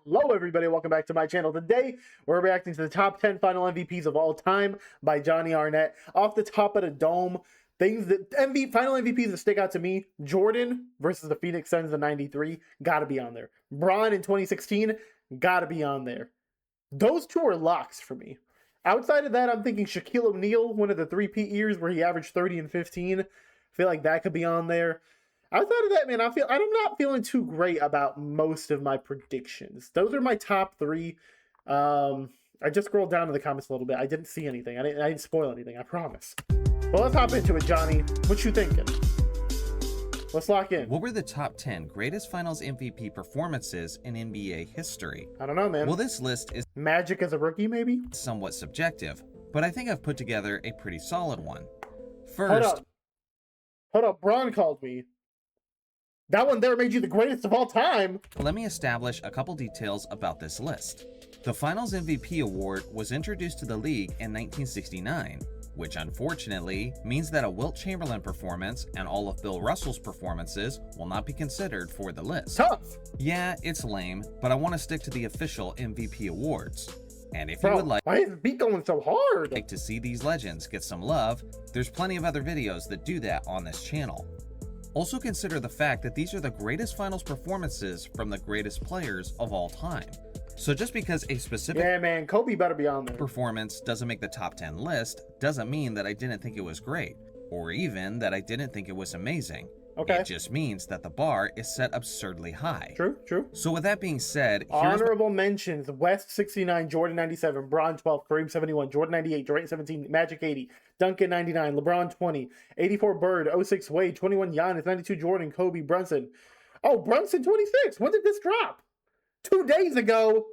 Hello everybody, welcome back to my channel. Today, we're reacting to the top 10 final MVPs of all time by Johnny Arnett. Off the top of the dome, things that final MVPs that stick out to me: Jordan versus the Phoenix Suns in '93, gotta be on there. Bron in 2016, gotta be on there. Those two are locks for me. Outside of that, I'm thinking Shaquille O'Neal, one of the three-peat years where he averaged 30 and 15. I feel like that could be on there. Outside of that, man, I'm not feeling too great about most of my predictions. Those are my top three. I just scrolled down to the comments a little bit. I didn't see anything. I didn't spoil anything, I promise. Well, let's hop into it, Johnny. What you thinking? Let's lock in. What were the top 10 greatest finals MVP performances in NBA history? I don't know, man. Well, this list is Magic as a rookie, maybe? somewhat subjective, but I think I've put together a pretty solid one. Hold First, up. Bron called me. That one there made you the greatest of all time. let me establish a couple details about this list. The Finals MVP award was introduced to the league in 1969, which unfortunately means that a Wilt Chamberlain performance and all of Bill Russell's performances will not be considered for the list. Tough. Yeah, it's lame, but I want to stick to the official MVP awards. And if you Bro, would like why is the beat going so hard? to see these legends get some love, there's plenty of other videos that do that on this channel. Also consider the fact that these are the greatest finals performances from the greatest players of all time. So just because a specific Yeah, man, Kobe better be on there. performance doesn't make the top 10 list, doesn't mean that I didn't think it was great, or even that I didn't think it was amazing. Okay. It just means that the bar is set absurdly high. True. So with that being said, here's Honorable mentions: West 69, Jordan 97, Bron 12, Kareem 71, Jordan 98, Durant 17, Magic 80, Duncan 99, LeBron 20, 84 Bird, 06 Wade, 21 Giannis, 92 Jordan, Kobe, Brunson. Oh, Brunson 26. When did this drop? 2 days ago.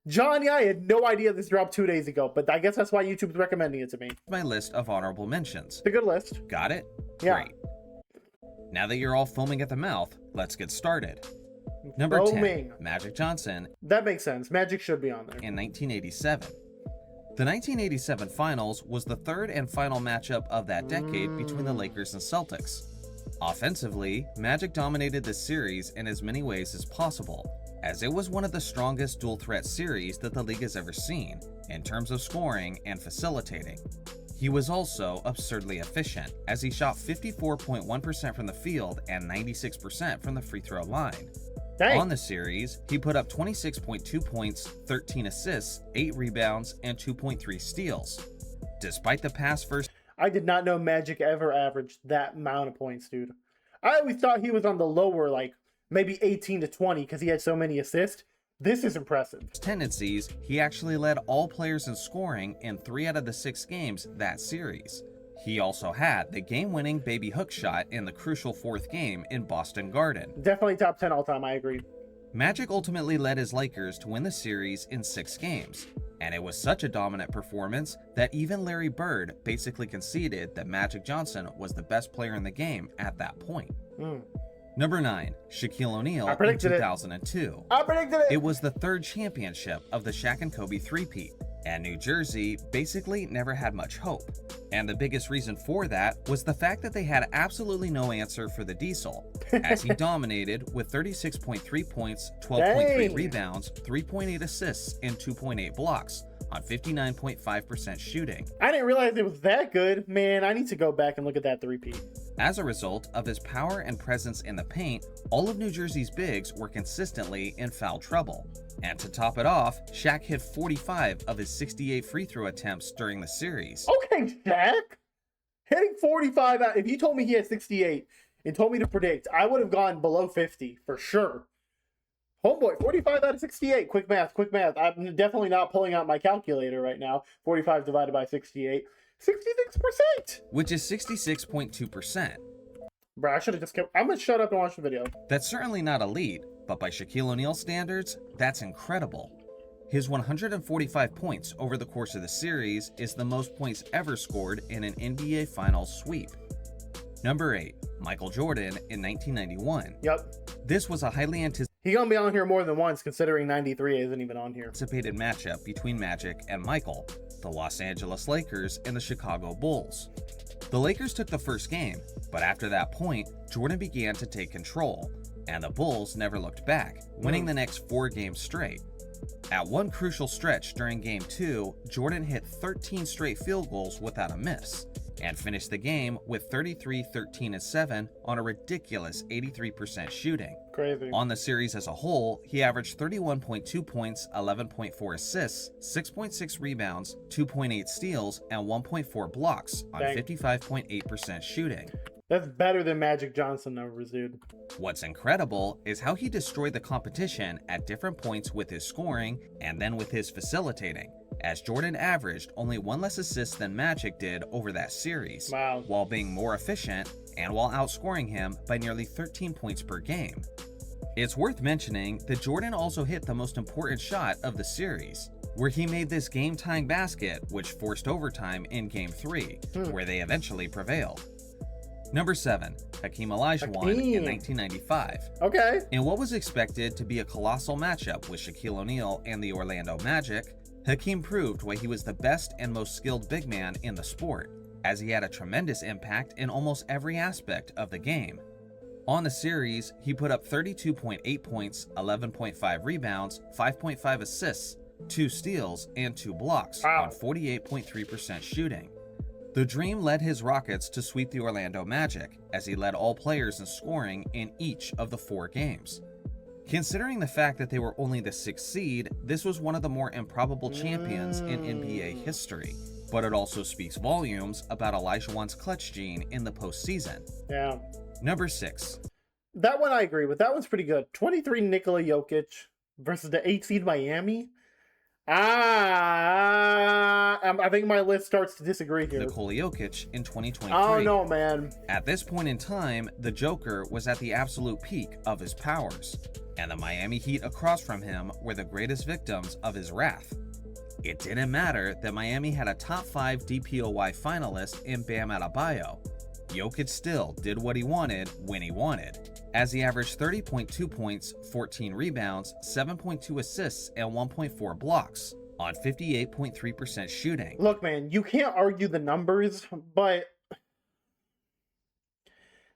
Johnny, I had no idea this dropped 2 days ago, but I guess that's why YouTube's recommending it to me. my list of honorable mentions. It's a good list. Got it? Yeah. Great. Now that you're all foaming at the mouth, let's get started. Number 10, Foaming. Magic Johnson That makes sense. Magic should be on there. in 1987. The 1987 Finals was the third and final matchup of that decade between the Lakers and Celtics. Offensively, Magic dominated the series in as many ways as possible, as it was one of the strongest dual-threat series that the league has ever seen, in terms of scoring and facilitating. He was also absurdly efficient, as he shot 54.1% from the field and 96% from the free throw line. Dang. On the series, he put up 26.2 points, 13 assists, 8 rebounds, and 2.3 steals. Despite the pass first I did not know Magic ever averaged that amount of points, dude. I always thought he was on the lower, like, maybe 18 to 20 because he had so many assists. This is impressive. tendencies, he actually led all players in scoring in 3 out of the 6 games that series. He also had the game-winning baby hook shot in the crucial 4th game in Boston Garden. Definitely top 10 all time, I agree. Magic ultimately led his Lakers to win the series in 6 games, and it was such a dominant performance that even Larry Bird basically conceded that Magic Johnson was the best player in the game at that point. Number 9, Shaquille O'Neal in predicted it. 2002. I predicted it. It was the 3rd championship of the Shaq and Kobe three-peat, and New Jersey basically never had much hope. And the biggest reason for that was the fact that they had absolutely no answer for the Diesel, as he dominated with 36.3 points, 12.3 Dang. rebounds, 3.8 assists, and 2.8 blocks on 59.5% shooting. I didn't realize it was that good. Man, I need to go back and look at that three-peat. As a result of his power and presence in the paint, all of New Jersey's bigs were consistently in foul trouble. And to top it off, Shaq hit 45 of his 68 free throw attempts during the series. Okay, Shaq. Hitting 45 out. If you told me he had 68 and told me to predict, I would have gone below 50 for sure. Homeboy, 45 out of 68. Quick math. I'm definitely not pulling out my calculator right now. 45 divided by 68. 66%. Which is 66.2%. Bro, I should have just kept. I'm going to shut up and watch the video. That's certainly not elite, but by Shaquille O'Neal standards, that's incredible. His 145 points over the course of the series is the most points ever scored in an NBA Finals sweep. Number 8, Michael Jordan in 1991. Yep. This was a highly anticipated He's going to be on here more than once, considering 93 isn't even on here. matchup between Magic and Michael, the Los Angeles Lakers and the Chicago Bulls. The Lakers took the first game, but after that point, Jordan began to take control, and the Bulls never looked back, winning the next 4 games straight. At one crucial stretch during Game 2, Jordan hit 13 straight field goals without a miss, and finished the game with 33, 13, and 7 on a ridiculous 83% shooting. Crazy. On the series as a whole, he averaged 31.2 points, 11.4 assists, 6.6 rebounds, 2.8 steals, and 1.4 blocks on Dang. 55.8% shooting. That's better than Magic Johnson numbers, dude. What's incredible is how he destroyed the competition at different points with his scoring and then with his facilitating, as Jordan averaged only one less assist than Magic did over that series, Wow. while being more efficient and while outscoring him by nearly 13 points per game. It's worth mentioning that Jordan also hit the most important shot of the series, where he made this game-tying basket which forced overtime in Game 3, where they eventually prevailed. Number 7, Hakeem Olajuwon in Hakeem. 1995. Okay. In what was expected to be a colossal matchup with Shaquille O'Neal and the Orlando Magic, Hakeem proved why he was the best and most skilled big man in the sport, as he had a tremendous impact in almost every aspect of the game. On the series, he put up 32.8 points, 11.5 rebounds, 5.5 assists, 2 steals, and 2 blocks Wow. on 48.3% shooting. The Dream led his Rockets to sweep the Orlando Magic, as he led all players in scoring in each of the 4 games. Considering the fact that they were only the 6th seed, this was one of the more improbable champions in NBA history, but it also speaks volumes about Olajuwon's clutch gene in the postseason. Yeah. Number 6. That one I agree with. That one's pretty good. 23 Nikola Jokic versus the 8 seed Miami. I think my list starts to disagree here. Nikola Jokic in 2023. Oh no, man. At this point in time, the Joker was at the absolute peak of his powers, and the Miami Heat across from him were the greatest victims of his wrath. It didn't matter that Miami had a top 5 DPOY finalist in Bam Adebayo. Jokic still did what he wanted when he wanted, as he averaged 30.2 points, 14 rebounds, 7.2 assists, and 1.4 blocks on 58.3% shooting. Look, man, you can't argue the numbers, but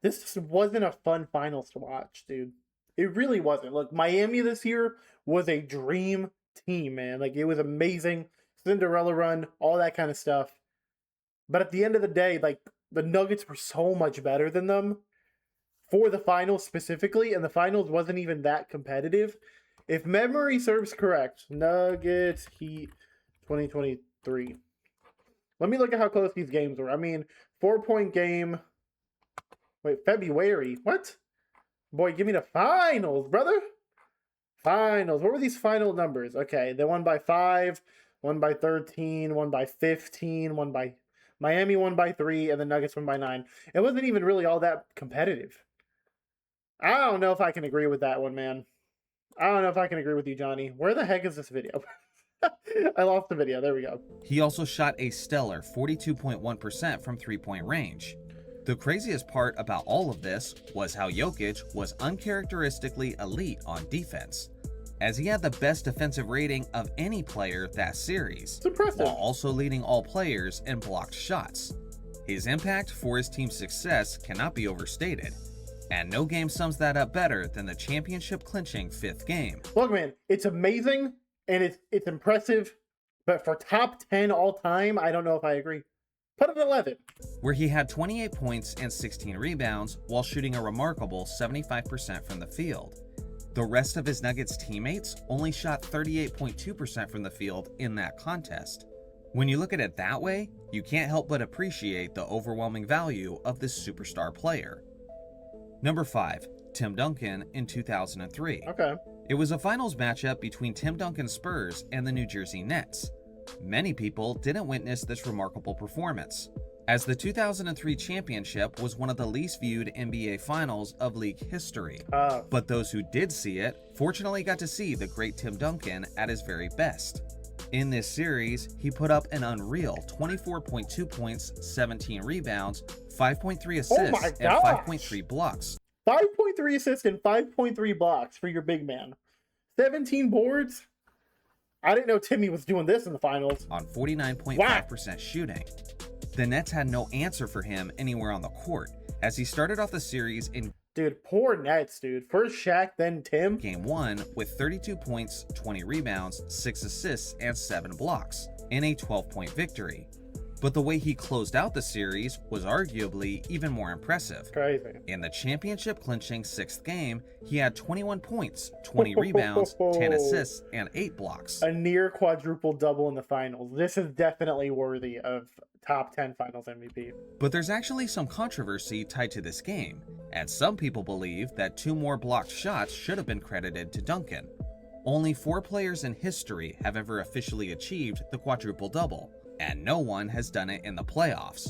this just wasn't a fun finals to watch, dude. It really wasn't. Look, Miami this year was a dream team, man. Like, it was amazing. Cinderella run, all that kind of stuff. But at the end of the day, like, the Nuggets were so much better than them for the finals specifically, and the finals wasn't even that competitive. If memory serves correct, Nuggets Heat 2023. Let me look at how close these games were. I mean, 4-point game. Wait, February. What? Boy, give me the finals, brother. Finals. What were these final numbers? Okay, they won by 5, won by 13, won by 15, won by... Miami won by 3, and the Nuggets won by 9. It wasn't even really all that competitive. I don't know if I can agree with that one, man. I don't know if I can agree with you, Johnny. Where the heck is this video? I lost the video. There we go. He also shot a stellar 42.1% from three-point range. The craziest part about all of this was how Jokic was uncharacteristically elite on defense, as he had the best defensive rating of any player that series, It's impressive. while also leading all players in blocked shots. His impact for his team's success cannot be overstated, and no game sums that up better than the championship-clinching 5th game. Look, man, it's amazing and it's impressive, but for top 10 all time, I don't know if I agree. Put it at 11. Where he had 28 points and 16 rebounds while shooting a remarkable 75% from the field. The rest of his Nuggets teammates only shot 38.2% from the field in that contest. When you look at it that way, you can't help but appreciate the overwhelming value of this superstar player. Number 5, Tim Duncan in 2003. Okay. It was a finals matchup between Tim Duncan's Spurs and the New Jersey Nets. Many people didn't witness this remarkable performance, as the 2003 championship was one of the least viewed NBA finals of league history. But those who did see it fortunately got to see the great Tim Duncan at his very best. In this series, he put up an unreal 24.2 points, 17 rebounds, 5.3 assists, and 5.3 blocks. 5.3 assists and 5.3 blocks for your big man. 17 boards. I didn't know Timmy was doing this in the finals. On 49.5% shooting. The Nets had no answer for him anywhere on the court, as he started off the series in Dude, poor Nets, dude. First Shaq, then Tim. Game 1 with 32 points, 20 rebounds, 6 assists, and 7 blocks in a 12-point victory. But the way he closed out the series was arguably even more impressive. Crazy. In the championship-clinching 6th game, he had 21 points, 20 rebounds, 10 assists, and 8 blocks. A near quadruple double in the finals. This is definitely worthy of top 10 finals MVP. But there's actually some controversy tied to this game, and some people believe that 2 more blocked shots should have been credited to Duncan. Only 4 players in history have ever officially achieved the quadruple-double, and no one has done it in the playoffs.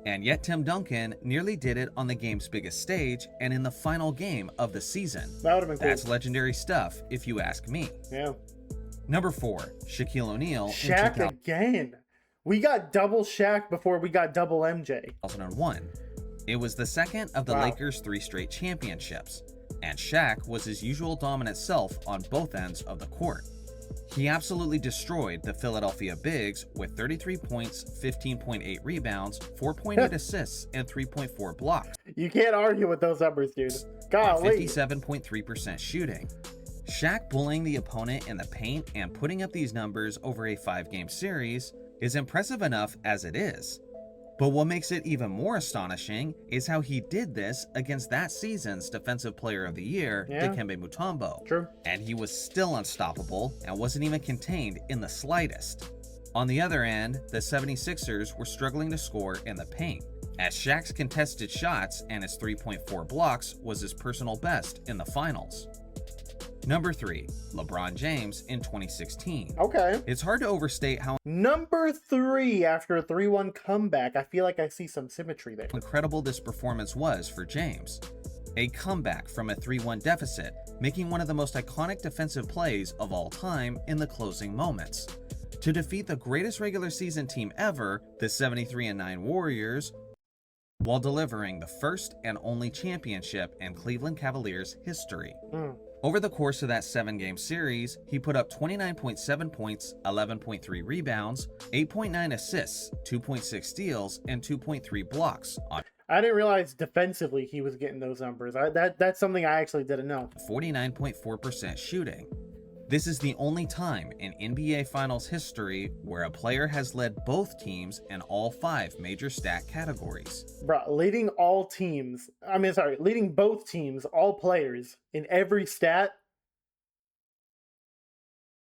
And yet Tim Duncan nearly did it on the game's biggest stage and in the final game of the season. That would have been cool. That's legendary stuff, if you ask me. Yeah. Number 4, Shaquille O'Neal in Shaq again. We got double Shaq before we got double MJ. 2001. It was the second of the Wow. Lakers' 3 straight championships, and Shaq was his usual dominant self on both ends of the court. He absolutely destroyed the Philadelphia Bigs with 33 points, 15.8 rebounds, 4.8 assists, and 3.4 blocks You can't argue with those numbers, dude. on Golly. 57.3% shooting. Shaq bullying the opponent in the paint and putting up these numbers over a 5-game series is impressive enough as it is. But what makes it even more astonishing is how he did this against that season's Defensive Player of the Year, Yeah. Dikembe Mutombo. True. And he was still unstoppable and wasn't even contained in the slightest. On the other end, the 76ers were struggling to score in the paint, as Shaq's contested shots and his 3.4 blocks was his personal best in the finals. Number 3, LeBron James in 2016. Okay. It's hard to overstate how Number 3 after a 3-1 comeback. I feel like I see some symmetry there. incredible this performance was for James. A comeback from a 3-1 deficit, making one of the most iconic defensive plays of all time in the closing moments. To defeat the greatest regular season team ever, the 73-9 Warriors, while delivering the first and only championship in Cleveland Cavaliers history. Over the course of that 7-game series, he put up 29.7 points, 11.3 rebounds, 8.9 assists, 2.6 steals, and 2.3 blocks on I didn't realize defensively he was getting those numbers. That's something I actually didn't know. 49.4% shooting. This is the only time in NBA Finals history where a player has led both teams in all 5 major stat categories. Bro, leading both teams, all players in every stat.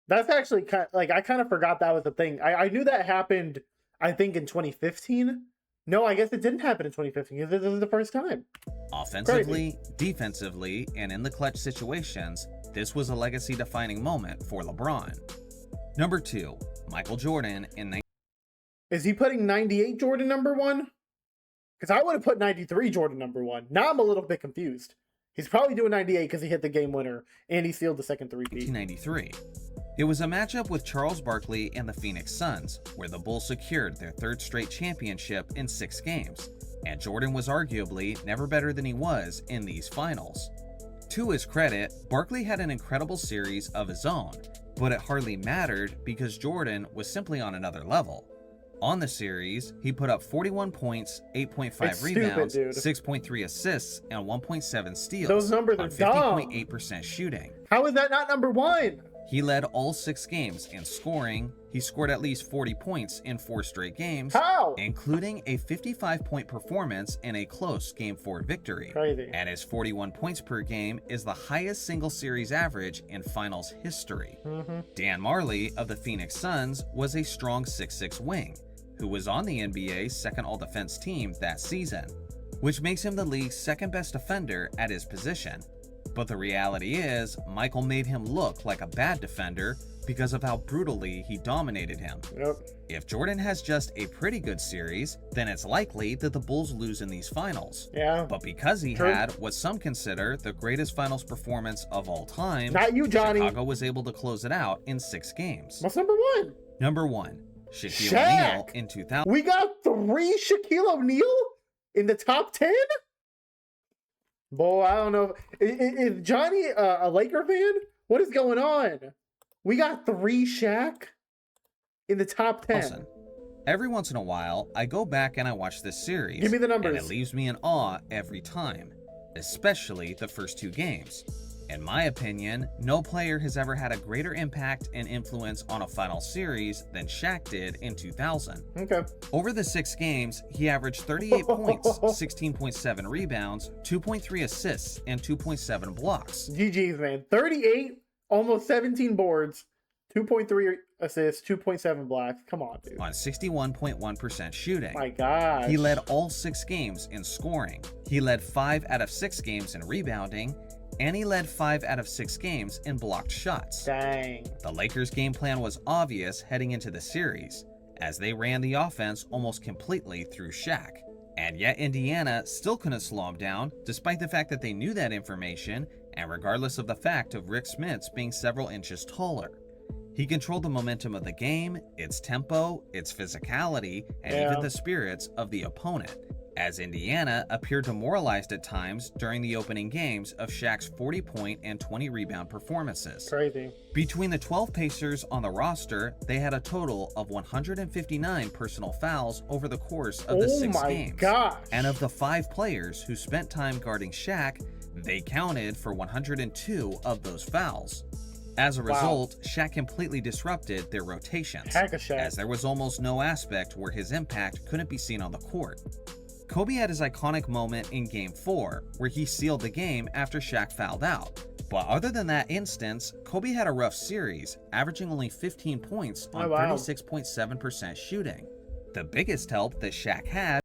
That's actually kind of, I kind of forgot that was the thing. I knew that happened, I think, in 2015. No, I guess it didn't happen in 2015 because this is the first time. Offensively, defensively, and in the clutch situations, this was a legacy-defining moment for LeBron. Number 2, Michael Jordan in Is he putting 98 Jordan number 1? Because I would have put 93 Jordan number 1. Now I'm a little bit confused. He's probably doing 98 because he hit the game winner and he sealed the second 3-peat. 1993. It was a matchup with Charles Barkley and the Phoenix Suns, where the Bulls secured their 3rd straight championship in 6 games, and Jordan was arguably never better than he was in these finals. To his credit, Barkley had an incredible series of his own, but it hardly mattered because Jordan was simply on another level. On the series, he put up 41 points, 8.5 It's rebounds, stupid, dude. 6.3 assists, and 1.7 steals. Those numbers on are dumb. 50.8% shooting. How is that not number 1? He led all 6 games in scoring. He scored at least 40 points in 4 straight games, How? including a 55-point performance in a close Game 4 victory. Crazy. And his 41 points per game is the highest single series average in finals history. Dan Marley of the Phoenix Suns was a strong 6'6" wing, who was on the NBA's second all-defense team that season, which makes him the league's second best defender at his position. But the reality is, Michael made him look like a bad defender because of how brutally he dominated him. Yep. If Jordan has just a pretty good series, then it's likely that the Bulls lose in these finals. Yeah. But because he True. had what some consider the greatest finals performance of all time, Not you, Johnny. Chicago was able to close it out in 6 games. What's number 1? Number 1, Shaquille Shaq. O'Neal in 2000. We got 3 Shaquille O'Neal in the top 10? Boy, I don't know. Is Johnny a Laker fan? What is going on? We got 3 Shaq in the top 10. Listen, every once in a while, I go back and I watch this series. Give me the And numbers. it leaves me in awe every time. especially the first two games. In my opinion, no player has ever had a greater impact and influence on a final series than Shaq did in 2000. Okay. Over the 6 games, he averaged 38 points, 16.7 rebounds, 2.3 assists, and 2.7 blocks. GG's, man. 38, almost 17 boards, 2.3 assists, 2.7 blocks. Come on, dude. On 61.1% shooting. My God. He led all 6 games in scoring. He led 5 out of 6 games in rebounding, and he led 5 out of 6 games in blocked shots. Dang. The Lakers' game plan was obvious heading into the series, as they ran the offense almost completely through Shaq. And yet Indiana still couldn't slow him down, despite the fact that they knew that information, and regardless of the fact of Rick Smits being several inches taller. He controlled the momentum of the game, its tempo, its physicality, and even the spirits of the opponent, as Indiana appeared demoralized at times during the opening games of Shaq's 40-point and 20-rebound performances. Crazy. Between the 12 Pacers on the roster, they had a total of 159 personal fouls over the course of the 6 games. Gosh. And of the 5 players who spent time guarding Shaq, they counted for 102 of those fouls. As a result, Shaq completely disrupted their rotations, Heck of Shaq. as there was almost no aspect where his impact couldn't be seen on the court. Kobe had his iconic moment in Game 4, where he sealed the game after Shaq fouled out. But other than that instance, Kobe had a rough series, averaging only 15 points on 36.7% shooting. The biggest help that Shaq had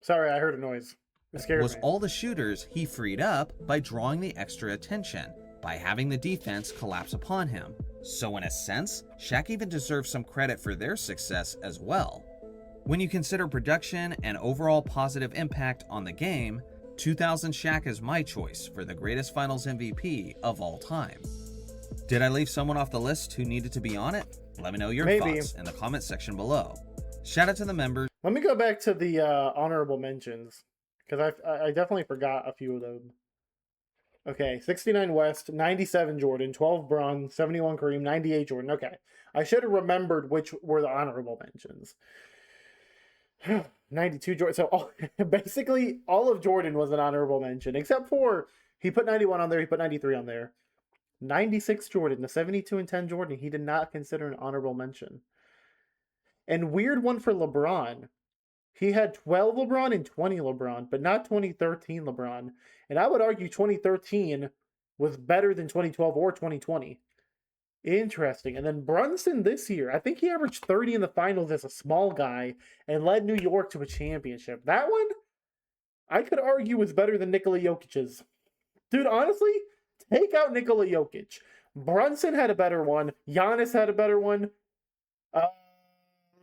Sorry, I heard a noise. It scared was me. all the shooters he freed up by drawing the extra attention, by having the defense collapse upon him. So in a sense, Shaq even deserves some credit for their success as well. When you consider production and overall positive impact on the game, 2000 Shaq is my choice for the greatest finals MVP of all time. Did I leave someone off the list who needed to be on it? Let me know your thoughts in the comment section below. Shout out to the members. Let me go back to the honorable mentions, because I definitely forgot a few of them. Okay, 69 West, 97 Jordan, 12 Bron, 71 Kareem, 98 Jordan. Okay, I should have remembered which were the honorable mentions. 92 Jordan. So basically, all of Jordan was an honorable mention, except for he put 91 on there, he put 93 on there. 96 Jordan, the 72 and 10 Jordan, he did not consider an honorable mention. And weird one for LeBron. He had 12 LeBron and 20 LeBron, but not 2013 LeBron. And I would argue 2013 was better than 2012 or 2020. Interesting. And then Brunson this year, I think he averaged 30 in the finals as a small guy and led New York to a championship. That one, I could argue, was better than Nikola Jokic's. Dude, honestly, take out Nikola Jokic. Brunson had a better one. Giannis had a better one.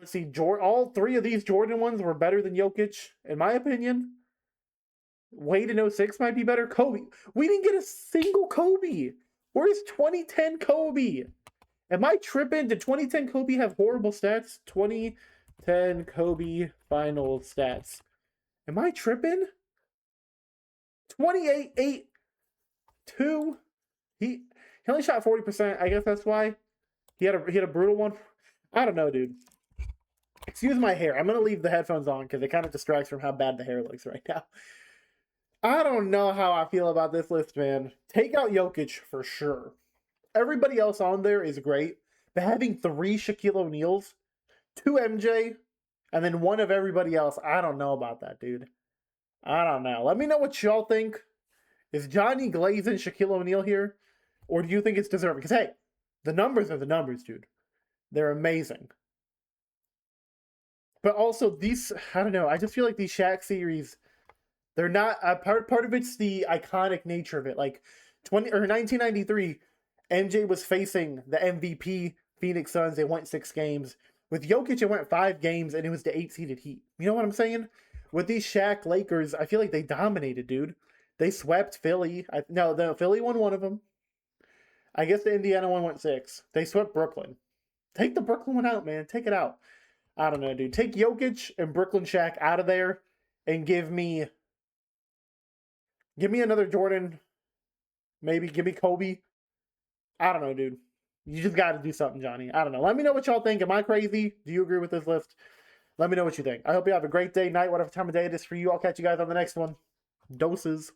Let's see, all 3 of these Jordan ones were better than Jokic, in my opinion. Wade in 06 might be better. Kobe. We didn't get a single Kobe. Where's 2010 Kobe? Am I tripping? Did 2010 Kobe have horrible stats? 2010 Kobe final stats. Am I tripping? 28, 8, 2. He only shot 40%. I guess that's why. He had a brutal one. I don't know, dude. Excuse my hair. I'm going to leave the headphones on because it kind of distracts from how bad the hair looks right now. I don't know how I feel about this list, man. Take out Jokic for sure. Everybody else on there is great. But having 3 Shaquille O'Neals, 2 MJ, and then 1 of everybody else, I don't know about that, dude. I don't know. Let me know what y'all think. Is Johnny Glazin Shaquille O'Neal here? Or do you think it's deserving? Because, hey, the numbers are the numbers, dude. They're amazing. But also, these, I don't know, I just feel like these Shaq series, they're not, part of it's the iconic nature of it. Like, 1993, MJ was facing the MVP Phoenix Suns. They went 6 games. With Jokic, it went 5 games, and it was the 8-seeded Heat. You know what I'm saying? With these Shaq Lakers, I feel like they dominated, dude. They swept Philly. No, the Philly won 1 of them. I guess the Indiana one went 6. They swept Brooklyn. Take the Brooklyn one out, man. Take it out. I don't know, dude. Take Jokic and Brooklyn Shaq out of there and give me another Jordan. Maybe give me Kobe. I don't know, dude. You just got to do something, Johnny. I don't know. Let me know what y'all think. Am I crazy? Do you agree with this list? Let me know what you think. I hope you have a great day, night, whatever time of day it is for you. I'll catch you guys on the next one. Doses.